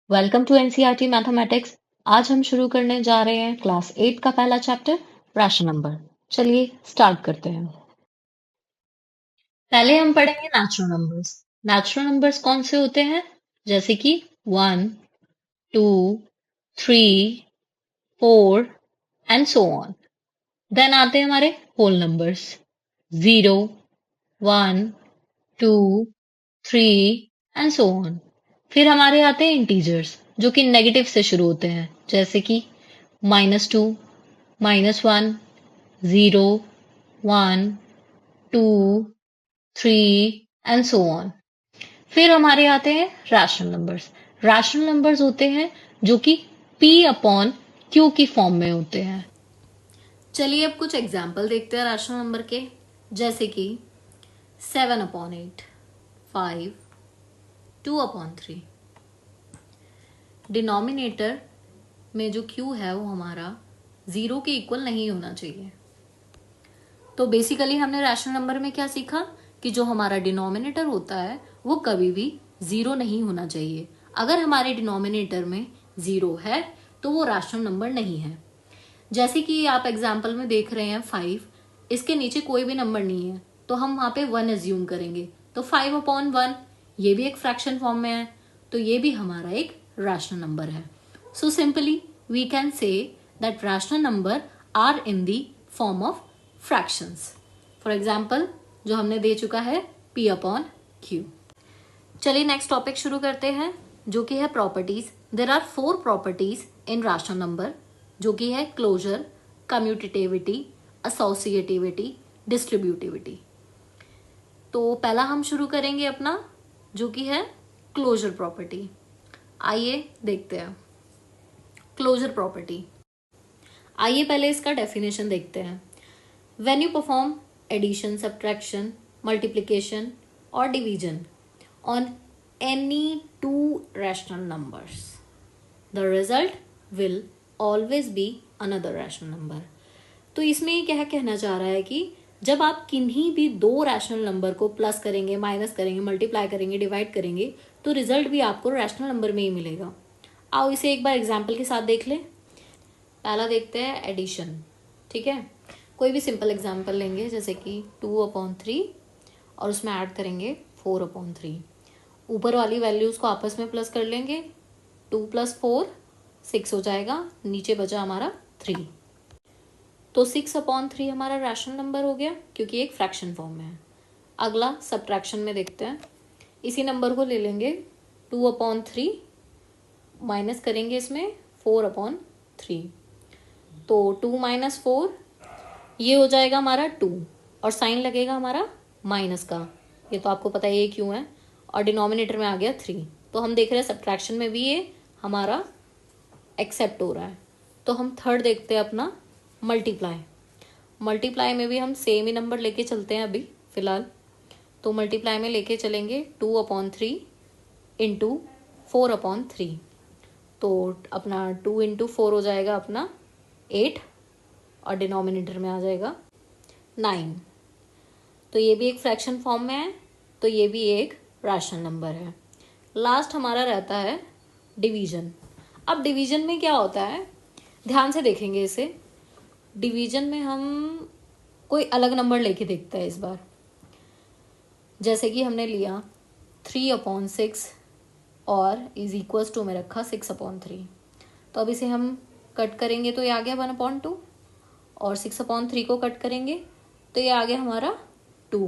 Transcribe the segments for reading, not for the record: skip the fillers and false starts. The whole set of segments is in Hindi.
Welcome to NCERT mathematics. आज हम शुरू करने जा रहे हैं क्लास 8 का पहला चैप्टर रैशनल नंबर। चलिए स्टार्ट करते हैं। पहले हम पढ़ेंगे नेचुरल नंबर्स। नेचुरल नंबर्स कौन से होते हैं? जैसे कि 1, 2, 3, 4 एंड सो ऑन। देन आते हैं हमारे whole numbers 0, 1, 2, 3 and so on. फिर हमारे आते हैं इंटीजर्स जो कि नेगेटिव से शुरू होते हैं, जैसे कि -2, -1, 0, 1, 2, 3 एंड सो ऑन। फिर हमारे आते हैं रैशनल नंबर्स। रैशनल नंबर्स होते हैं जो कि p अपॉन q की फॉर्म में होते हैं। चलिए अब कुछ एग्जाम्पल देखते हैं रैशनल नंबर के, जैसे कि 7/8, 5, 2/3। डिनोमिनेटर में जो q है वो हमारा 0 के इक्वल नहीं होना चाहिए। तो बेसिकली हमने रैशनल नंबर में क्या सीखा कि जो हमारा डिनोमिनेटर होता है वो कभी भी 0 नहीं होना चाहिए। अगर हमारे डिनोमिनेटर में 0 है तो वो रैशनल नंबर नहीं है। जैसे कि आप एग्जाम्पल में देख रहे हैं 5, इसके नीचे कोई भी नंबर नहीं है तो हम वहां पे 1 एज्यूम करेंगे, तो 5/1 ये भी एक फ्रैक्शन फॉर्म में है, तो ये भी हमारा एक रैशनल नंबर है। So simply we can say that rational number are in the form of fractions. For example जो हमने दे चुका है p/q। चलिए नेक्स्ट टॉपिक शुरू करते हैं जो कि है properties. There are 4 properties in rational number, जो कि है क्लोजर, कम्यूटेटिविटी, एसोसिएटिविटी, डिस्ट्रीब्यूटिविटी। तो पहला हम शुरू करेंगे अपना जो कि है क्लोजर प्रॉपर्टी। आइए देखते हैं क्लोजर प्रॉपर्टी। आइए पहले इसका डेफिनेशन देखते हैं। When you perform addition, subtraction, multiplication और division on any two rational numbers, the result will always be another rational number। तो इसमें ये क्या कहना चाह रहा है कि जब आप किन्हीं भी दो रैशनल नंबर को प्लस करेंगे, माइनस करेंगे, मल्टीप्लाई करेंगे, डिवाइड करेंगे, तो रिजल्ट भी आपको रैशनल नंबर में ही मिलेगा। आओ इसे एक बार एग्जाम्पल के साथ देख लें। पहला देखते हैं एडिशन। ठीक है, कोई भी सिंपल एग्जाम्पल लेंगे, जैसे कि 2/3 और उसमें ऐड करेंगे 4/3। ऊपर वाली वैल्यूज को आपस में प्लस कर लेंगे, 2 + 4 6 हो जाएगा, नीचे बचा हमारा 3। तो 6/3 हमारा रैशनल नंबर हो गया क्योंकि एक फ्रैक्शन फॉर्म में है। अगला सब्ट्रैक्शन में देखते हैं। इसी नंबर को ले लेंगे 2/3, माइनस करेंगे इसमें 4/3, तो 2 - 4 ये हो जाएगा हमारा 2 और साइन लगेगा हमारा माइनस का। ये तो आपको पता है ये क्यों है, और डिनोमिनेटर में आ गया 3। तो हम देख रहे हैं सब्ट्रैक्शन में भी ये हमारा एक्सेप्ट हो रहा है। तो हम थर्ड देखते हैं अपना मल्टीप्लाई। मल्टीप्लाई में भी हम सेम ही नंबर लेके चलते हैं अभी फिलहाल। तो मल्टीप्लाई में लेके चलेंगे 2/3 इंटू 4/3। तो अपना 2 × 4 हो जाएगा अपना 8 और डिनोमिनेटर में आ जाएगा 9। तो ये भी एक फ्रैक्शन फॉर्म में है, तो ये भी एक रैशनल नंबर है। लास्ट हमारा रहता है डिवीजन। अब डिवीजन में क्या होता है, ध्यान से देखेंगे इसे। डिवीजन में हम कोई अलग नंबर लेके देखते हैं इस बार। जैसे कि हमने लिया 3/6 और इज इक्वल्स टू में रखा 6/3। तो अब इसे हम कट करेंगे तो ये आ गया 1/2, और 6/3 को कट करेंगे तो ये आ गया हमारा 2।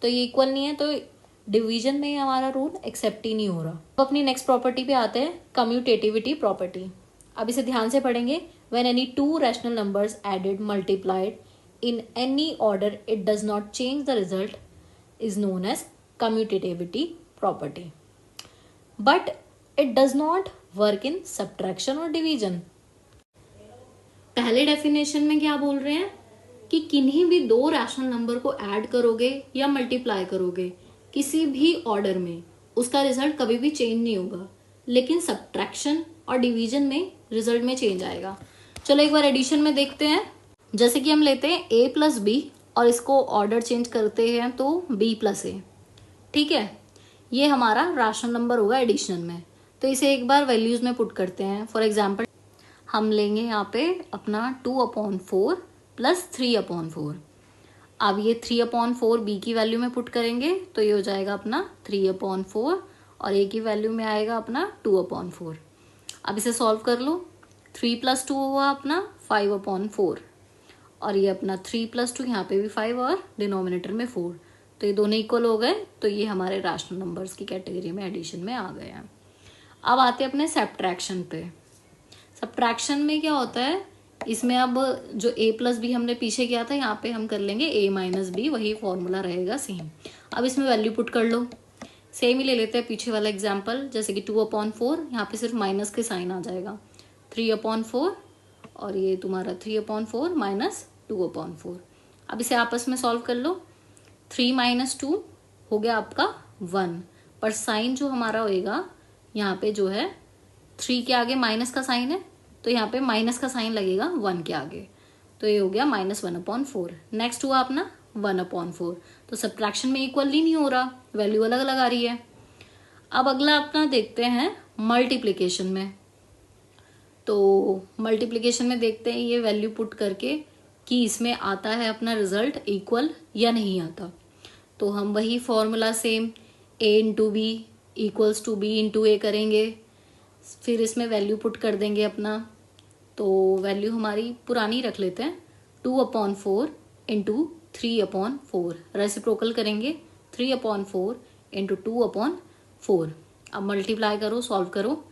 तो ये इक्वल नहीं है, तो डिवीजन में हमारा रूल एक्सेप्ट ही नहीं हो रहा। अब अपनी नेक्स्ट प्रॉपर्टी पे आते हैं, कम्यूटेटिविटी प्रॉपर्टी। अब इसे ध्यान से पढ़ेंगे। When any two rational numbers added multiplied in any order it does not change the result is known as commutativity property, but it does not work in subtraction और डिवीजन। पहले डेफिनेशन में क्या बोल रहे हैं कि किन्हीं भी दो रैशनल नंबर को ऐड करोगे या मल्टीप्लाई करोगे किसी भी ऑर्डर में, उसका रिजल्ट कभी भी चेंज नहीं होगा, लेकिन सब्ट्रैक्शन और डिवीजन में रिजल्ट में चेंज आएगा। चलो एक बार एडिशन में देखते हैं। जैसे कि हम लेते हैं a + b और इसको ऑर्डर चेंज करते हैं तो b + a। ठीक है, ये हमारा रैशनल नंबर होगा एडिशन में। तो इसे एक बार वैल्यूज़ में पुट करते हैं। फॉर एग्जाम्पल हम लेंगे यहाँ पे अपना 2/4 प्लस 3/4। अब ये 3/4 बी की वैल्यू में पुट करेंगे तो ये हो जाएगा अपना 3/4 और ए की वैल्यू में आएगा अपना 2/4। अब इसे सॉल्व कर लो। 3 + 2 हुआ अपना 5/4 और ये अपना 3 + 2 यहाँ पे भी 5 और डिनोमिनेटर में 4, तो ये दोनों इक्वल हो गए। तो ये हमारे रैशनल नंबर्स की कैटेगरी में एडिशन में आ गए हैं। अब आते हैं अपने सब्ट्रैक्शन पे। सब्ट्रैक्शन में क्या होता है, इसमें अब जो a + b हमने पीछे किया था यहाँ पे हम कर लेंगे a - b, वही फॉर्मूला रहेगा सेम। अब इसमें वैल्यू पुट कर लो। सेम ही ले लेते हैं पीछे वाला एग्जाम्पल, जैसे कि 2/4, यहाँ पे सिर्फ माइनस के साइन आ जाएगा। 3/4 और ये तुम्हारा 3/4 माइनस 2/4। अब इसे आपस में सॉल्व कर लो। 3 - 2 हो गया आपका 1, पर साइन जो हमारा होएगा यहाँ पे जो है 3 के आगे माइनस का साइन है, तो यहाँ पे माइनस का साइन लगेगा 1 के आगे, तो ये हो गया -1/4। नेक्स्ट हुआ अपना 1/4। तो सब्ट्रैक्शन में इक्वली नहीं हो रहा, वैल्यू अलग अलग आ रही है। अब अगला अपना देखते हैं मल्टीप्लिकेशन में। तो मल्टीप्लिकेशन में देखते हैं ये वैल्यू पुट करके कि इसमें आता है अपना रिजल्ट इक्वल या नहीं आता। तो हम वही formula same a × b = b × a करेंगे, फिर इसमें वैल्यू पुट कर देंगे अपना। तो वैल्यू हमारी पुरानी रख लेते हैं, 2/4 × 3/4, रेसिप्रोकल करेंगे 3/4 × 2/4। अब मल्टीप्लाई करो, सॉल्व करो,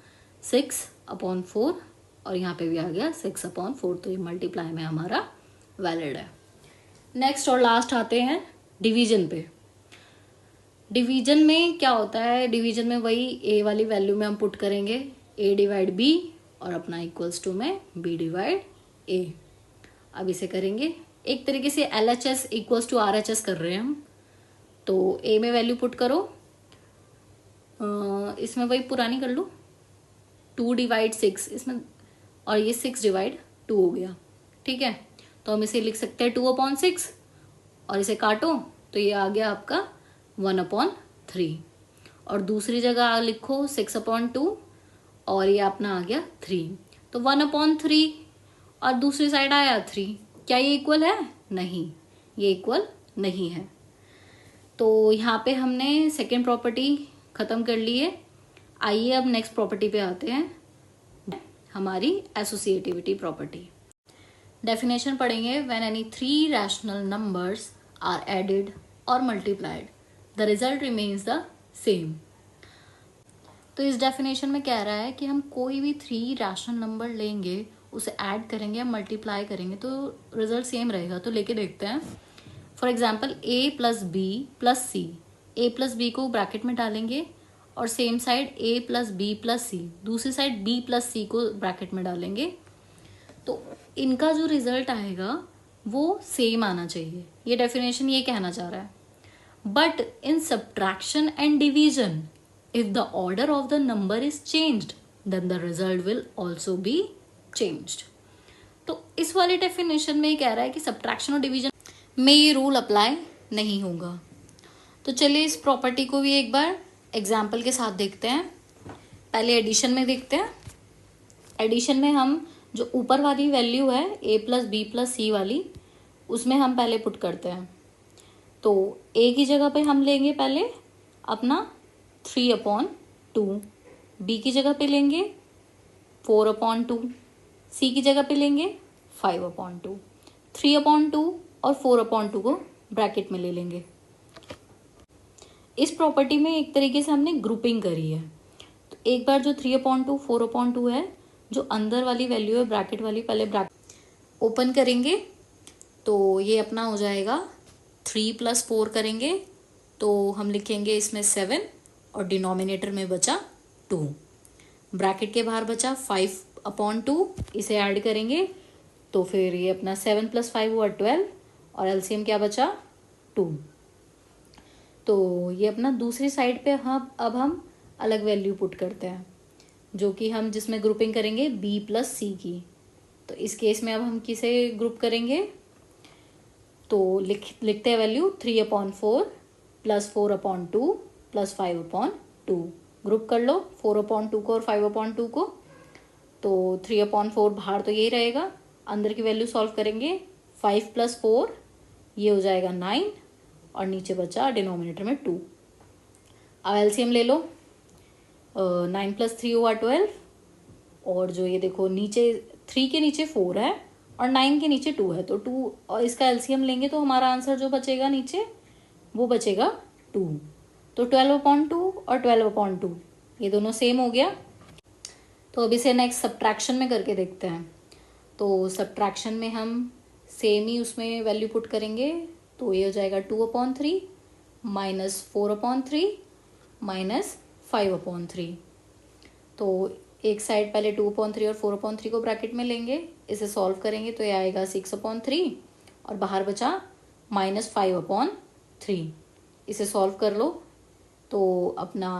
6/4 और यहाँ पे भी आ गया 6/4, तो ये मल्टीप्लाई में हमारा वैलिड है। नेक्स्ट और लास्ट आते हैं डिवीजन पे। डिवीजन में क्या होता है, डिवीजन में वही a वाली वैल्यू में हम पुट करेंगे a/b और अपना इक्वल्स टू में b/a। अब इसे करेंगे एक तरीके से LHS = RHS कर रहे हैं हम। तो a में वैल्यू पुट करो, इसमें वही पुरानी कर लो, 2/6 इसमें, और ये 6/2 हो गया। ठीक है, तो हम इसे लिख सकते हैं 2/6 और इसे काटो तो ये आ गया आपका 1/3, और दूसरी जगह लिखो 6/2 और ये अपना आ गया 3, तो 1/3 और दूसरी साइड आया 3। क्या ये इक्वल है? नहीं, ये इक्वल नहीं है। तो यहाँ पे हमने सेकेंड प्रॉपर्टी खत्म कर ली है। आइए अब नेक्स्ट प्रॉपर्टी पे आते हैं, हमारी एसोसिएटिविटी प्रॉपर्टी। डेफिनेशन पढ़ेंगे, when any 3 rational numbers are added और multiplied the result remains the same. तो इस डेफिनेशन में कह रहा है कि हम कोई भी 3 रैशनल नंबर लेंगे, उसे ऐड करेंगे या मल्टीप्लाई करेंगे तो रिजल्ट सेम रहेगा। तो लेके देखते हैं। For example a + b + c, a + b को ब्रैकेट में डालेंगे और same side a + b + c, दूसरी साइड b + c को ब्रैकेट में डालेंगे, तो इनका जो रिजल्ट आएगा वो सेम आना चाहिए। ये डेफिनेशन ये कहना चाह रहा है। But in subtraction and division, if the order of the number is changed then the result will also be changed. तो इस वाले डेफिनेशन में ये कह रहा है कि सब्ट्रैक्शन और डिवीजन में ये रूल अप्लाई नहीं होगा। तो चलिए इस प्रॉपर्टी को भी एक बार एग्जाम्पल के साथ देखते हैं। पहले एडिशन में देखते हैं। एडिशन में हम जो ऊपर वाली वैल्यू है a + b + c वाली, उसमें हम पहले पुट करते हैं। तो a की जगह पे हम लेंगे पहले अपना 3/2, b की जगह पे लेंगे 4/2, c की जगह पे लेंगे 5/2। 3/2 और 4/2 को ब्रैकेट में ले लेंगे। इस प्रॉपर्टी में एक तरीके से हमने ग्रुपिंग करी है। तो एक बार जो 3/2 4/2 है, जो अंदर वाली वैल्यू है ब्रैकेट वाली, पहले ब्रैकेट ओपन करेंगे तो ये अपना हो जाएगा 3 + 4 करेंगे तो हम लिखेंगे इसमें 7 और डिनोमिनेटर में बचा 2। ब्रैकेट के बाहर बचा 5/2, इसे ऐड करेंगे तो फिर ये अपना 7 + 5 हुआ 12 और एलसीएम क्या बचा 2। तो ये अपना दूसरी साइड पे अब हम अलग वैल्यू पुट करते हैं, जो कि हम जिसमें ग्रुपिंग करेंगे b + c की। तो इस केस में अब हम किसे ग्रुप करेंगे, तो लिखते हैं वैल्यू 3/4 + 4/2 + 5/2। ग्रुप कर लो 4/2 को और 5/2 को। तो 3/4 बाहर तो यही रहेगा, अंदर की वैल्यू सॉल्व करेंगे 5 + 4 ये हो जाएगा 9 और नीचे बचा डिनोमिनेटर में 2। अब एलसीएम ले लो, 9 + 3 हुआ 12 और जो ये देखो नीचे 3 के नीचे 4 है और 9 के नीचे 2 है, तो 2 और इसका एलसीएम लेंगे तो हमारा आंसर जो बचेगा नीचे वो बचेगा 2। तो 12/2 और 12/2 ये दोनों सेम हो गया। तो अब इसे नेक्स्ट सब्ट्रैक्शन में करके देखते हैं। तो सब्ट्रैक्शन में हम सेम ही उसमें वैल्यू पुट करेंगे, तो ये हो जाएगा 2/3 - 4/3 - 5/3। तो एक साइड पहले 2/3 और 4/3 को ब्रैकेट में लेंगे, इसे सॉल्व करेंगे तो ये आएगा 6/3 और बाहर बचा -5/3। इसे सॉल्व कर लो तो अपना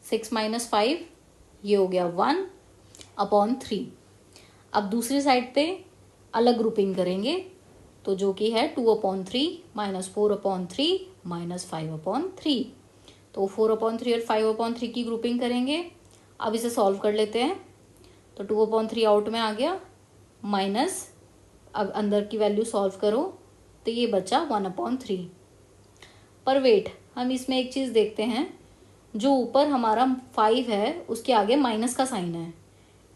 6 - 5 ये हो गया 1/3। अब दूसरी साइड पे अलग ग्रुपिंग करेंगे, तो जो कि है 2/3 - 4/3 - 5/3। तो 4/3 और 5/3 की ग्रुपिंग करेंगे। अब इसे सॉल्व कर लेते हैं, तो 2/3 आउट में आ गया माइनस, अब अंदर की वैल्यू सॉल्व करो तो ये बचा 1/3। पर वेट, हम इसमें एक चीज़ देखते हैं, जो ऊपर हमारा 5 है उसके आगे माइनस का साइन है।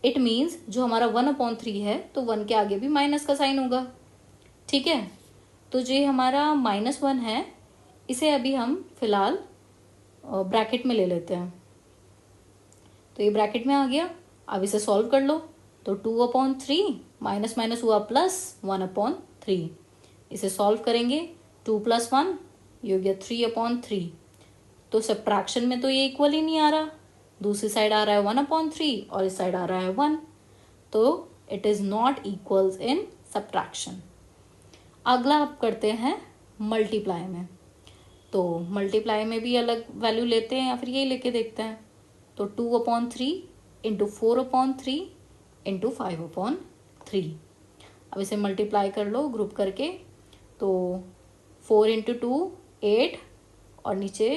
इट मीन्स जो हमारा 1/3 है तो 1 के आगे भी माइनस का साइन होगा। ठीक है, तो जो हमारा -1 है इसे अभी हम फिलहाल ब्रैकेट में ले लेते हैं। तो ये ब्रैकेट में आ गया। अब इसे सॉल्व कर लो, तो 2/3 माइनस माइनस हुआ +1/3। इसे सॉल्व करेंगे 2 + 1 ये हो गया 3/3। तो सब्ट्रैक्शन में तो ये इक्वल ही नहीं आ रहा, दूसरी साइड आ रहा है 1/3 और इस साइड आ रहा है 1, तो it is not equals in subtraction. अगला आप करते हैं मल्टीप्लाई में। तो मल्टीप्लाई में भी अलग वैल्यू लेते हैं या फिर यही लेके देखते हैं। तो 2/3 × 4/3 × 5/3। अब इसे मल्टीप्लाई कर लो ग्रुप करके, तो 4 × 2 8 और नीचे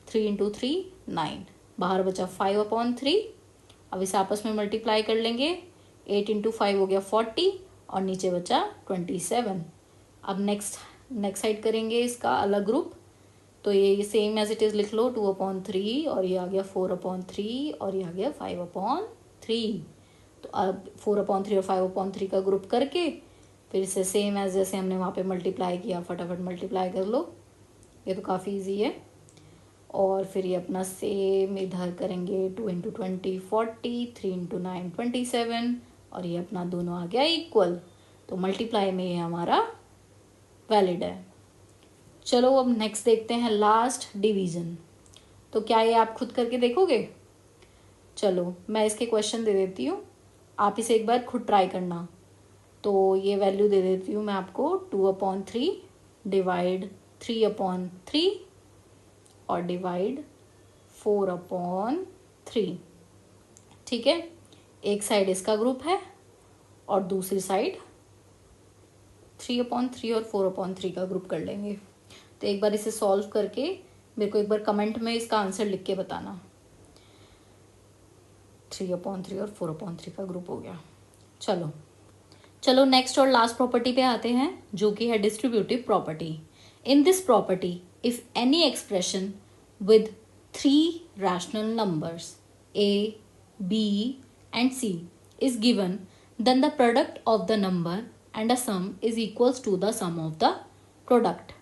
3 × 3 9, बाहर बचा 5/3। अब इसे आपस में मल्टीप्लाई कर लेंगे, 8 × 5 हो गया 40 और नीचे बचा 27। अब नेक्स्ट साइड करेंगे इसका अलग ग्रुप, तो ये सेम एज इट इज़ लिख लो 2/3 और ये आ गया 4/3 और ये आ गया 5/3। तो अब 4/3 और 5/3 का ग्रुप करके फिर से सेम एज जैसे हमने वहाँ पे मल्टीप्लाई किया, फटाफट मल्टीप्लाई कर लो, ये तो काफ़ी इजी है। और फिर ये अपना सेम इधर करेंगे, 2 × 20 40, 3 × 9 27 और ये अपना दोनों आ गया इक्वल। तो मल्टीप्लाई में ये हमारा वैलिड है। चलो अब नेक्स्ट देखते हैं लास्ट डिवीज़न। तो क्या ये आप खुद करके देखोगे? चलो मैं इसके क्वेश्चन दे देती हूँ, आप इसे एक बार खुद ट्राई करना। तो ये वैल्यू दे देती हूँ मैं आपको, 2/3 डिवाइड 3/3 और डिवाइड 4/3। ठीक है, एक साइड इसका ग्रुप है और दूसरी साइड 3/3 और 4/3 का ग्रुप कर लेंगे। तो एक बार इसे सॉल्व करके मेरे को एक बार कमेंट में इसका आंसर लिख के बताना। 3/3 और 4/3 का ग्रुप हो गया। चलो नेक्स्ट और लास्ट प्रॉपर्टी पे आते हैं, जो कि है distributive property. In this property if any expression with 3 rational numbers a, b and c is given, then the product of the number and a sum is equals to the sum of the product।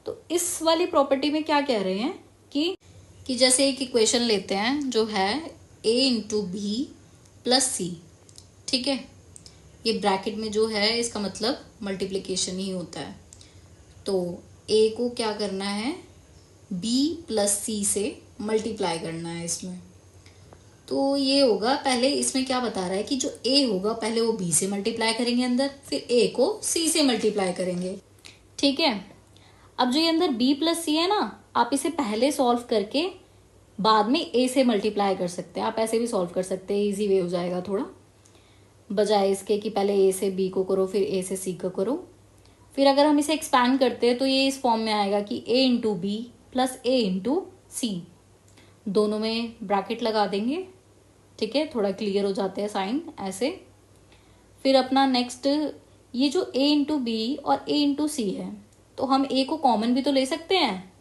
तो इस वाली प्रॉपर्टी में क्या कह रहे हैं कि जैसे एक इक्वेशन लेते हैं जो है a × b + c। ठीक है, ये ब्रैकेट में जो है इसका मतलब मल्टीप्लिकेशन ही होता है। तो a को क्या करना है, b + c से मल्टीप्लाई करना है इसमें। तो ये होगा, पहले इसमें क्या बता रहा है कि जो a होगा पहले वो b से मल्टीप्लाई करेंगे अंदर, फिर a को c से मल्टीप्लाई करेंगे। ठीक है, अब जो ये अंदर b + c है ना, आप इसे पहले सॉल्व करके बाद में a से मल्टीप्लाई कर सकते हैं। आप ऐसे भी सॉल्व कर सकते हैं, इजी वे हो जाएगा थोड़ा, बजाय इसके कि पहले a से b को करो फिर a से c को करो। फिर अगर हम इसे एक्सपैंड करते हैं तो ये इस फॉर्म में आएगा कि a × b + a × c। दोनों में ब्रैकेट लगा देंगे, ठीक है, थोड़ा क्लियर हो जाते हैं साइन ऐसे। फिर अपना नेक्स्ट ये जो a इंटू बी और a इंटू सी है, तो हम a को कॉमन भी तो ले सकते हैं।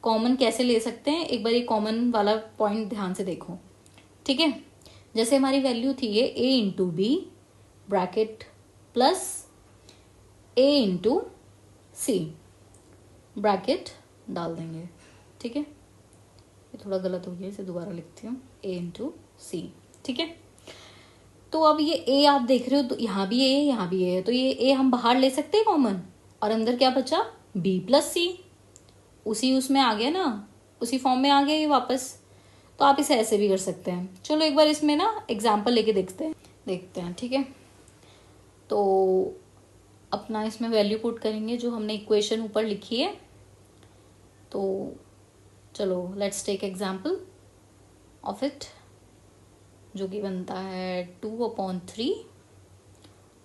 कॉमन कैसे ले सकते हैं, एक बार ये कॉमन वाला पॉइंट ध्यान से देखो, ठीक है। जैसे हमारी वैल्यू थी ये a into B bracket plus a into C bracket डाल देंगे, ठीक है। ये थोड़ा गलत हो गया, इसे दोबारा लिखती हूँ, a इंटू सी, ठीक है। तो अब ये a आप देख रहे हो, तो यहाँ भी a है, यहाँ भी a है, तो ये a हम बाहर ले सकते हैं कॉमन, और अंदर क्या बचा, b प्लस सी, उसी उसमें आ गया ना, उसी फॉर्म में आ गया ये वापस। तो आप इसे ऐसे भी कर सकते हैं। चलो एक बार इसमें ना एग्जाम्पल लेके देखते हैं, ठीक है। तो अपना इसमें वैल्यू पुट करेंगे जो हमने इक्वेशन ऊपर लिखी है। तो चलो let's take example of it, जो कि बनता है 2/3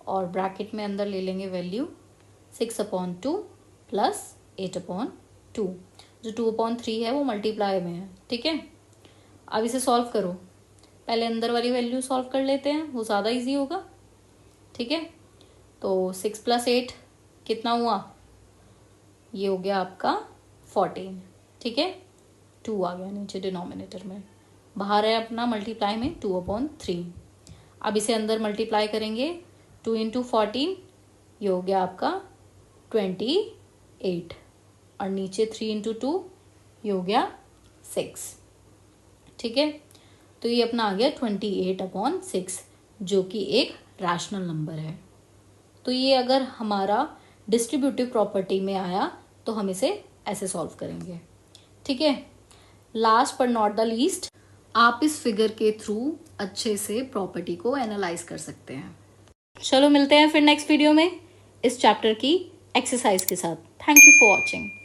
और ब्रैकेट में अंदर ले लेंगे वैल्यू 6/2 प्लस 8/2। जो 2/3 है वो मल्टीप्लाई में है, ठीक है। अब इसे सॉल्व करो, पहले अंदर वाली वैल्यू सॉल्व कर लेते हैं, वो ज़्यादा इजी होगा, ठीक है। तो 6 + 8 कितना हुआ, ये हो गया आपका 14, ठीक है। 2 आ गया नीचे डिनोमिनेटर में, बाहर है अपना मल्टीप्लाई में 2/3। अब इसे अंदर मल्टीप्लाई करेंगे 2 इंटू 14, ये हो गया आपका 28, और नीचे 3 इंटू 2, ये हो गया 6, ठीक है। तो ये अपना आ गया 28/6, जो कि एक रैशनल नंबर है। तो ये अगर हमारा डिस्ट्रीब्यूटिव प्रॉपर्टी में आया तो हम इसे ऐसे सॉल्व करेंगे, ठीक है। Last but not the least, आप इस फिगर के थ्रू अच्छे से प्रॉपर्टी को एनालाइज कर सकते हैं। चलो मिलते हैं फिर नेक्स्ट वीडियो में इस चैप्टर की एक्सरसाइज के साथ। Thank you for watching.